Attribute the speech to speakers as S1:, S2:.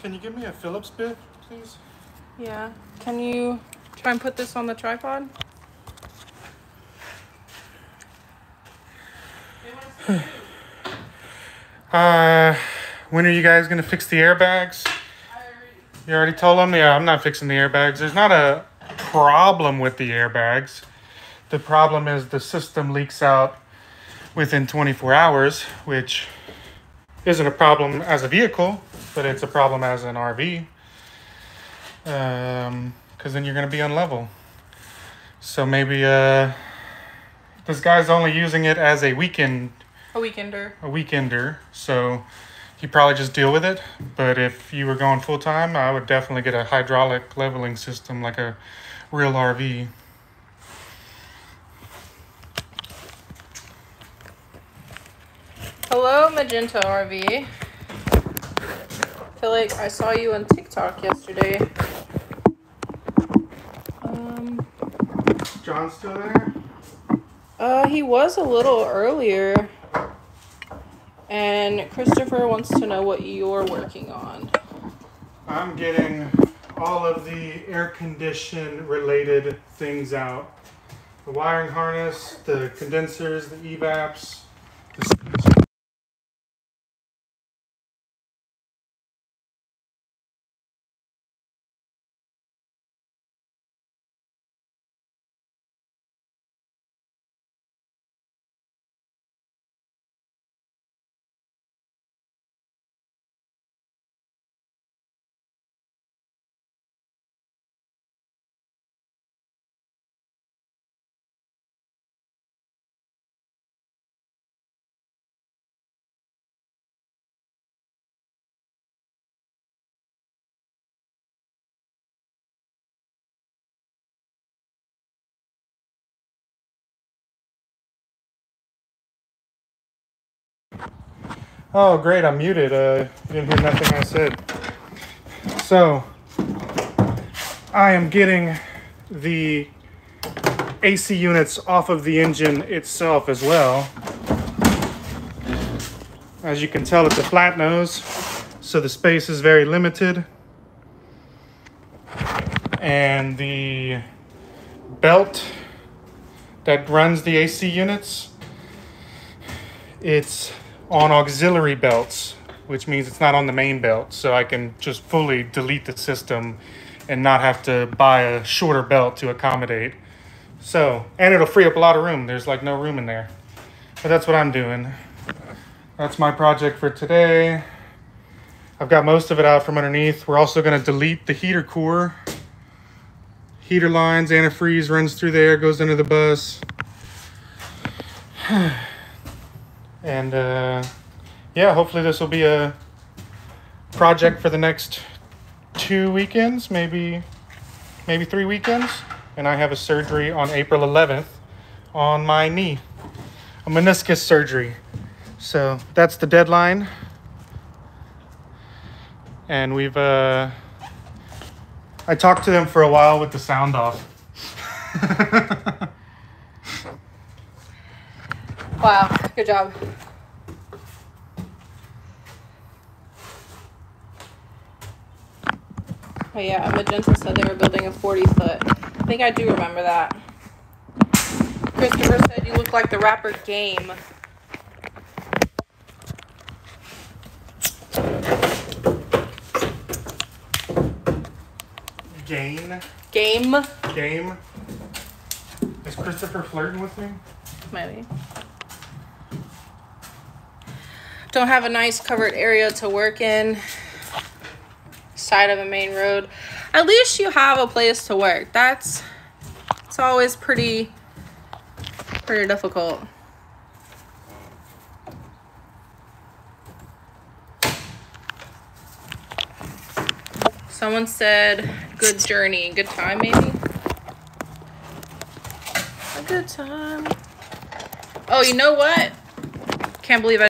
S1: Can you give me a Phillips bit, please?
S2: Yeah. Can you try and put this on the tripod?
S1: When are you guys gonna fix the airbags? You already told them? Yeah, I'm not fixing the airbags. There's not a problem with the airbags. The problem is the system leaks out within 24 hours, which isn't a problem as a vehicle, but it's a problem as an RV. Because then you're gonna be on level. So maybe this guy's only using it as a weekender. A weekender, so you probably just deal with it. But if you were going full time, I would definitely get a hydraulic leveling system like a real RV.
S2: Hello, Magenta RV. I feel like I saw you on TikTok yesterday.
S1: John's still there?
S2: He was a little earlier. And Christopher wants to know what you're working on.
S1: I'm getting all of the air condition related things out. The wiring harness, the condensers, the evaps, the Oh, great, I'm muted. You didn't hear nothing I said. So, I am getting the AC units off of the engine itself as well. As you can tell, it's a flat nose, so the space is very limited. And the belt that runs the AC units, it's on auxiliary belts, which means it's not on the main belt, so I can just fully delete the system and not have to buy a shorter belt to accommodate. So, and it'll free up a lot of room. There's like no room in there. But that's what I'm doing. That's my project for today. I've got most of it out from underneath. We're also going to delete the heater core. Heater lines, antifreeze runs through there, goes into the bus. And yeah, hopefully this will be a project for the next 2 weekends, maybe 3 weekends. And I have a surgery on April 11th on my knee, a meniscus surgery. So that's the deadline. And we've, I talked to them for a while with the sound off.
S2: Wow, good job. Oh yeah, Magenta said they were building a 40-foot. I think I do remember that. Christopher said you look like the rapper Game.
S1: Game? Is Christopher flirting with me?
S2: Maybe. Don't have a nice covered area to work in. Side of a main road. At least you have a place to work. It's always pretty difficult. Someone said good journey, good time maybe? A good time. Oh, you know what? Can't believe I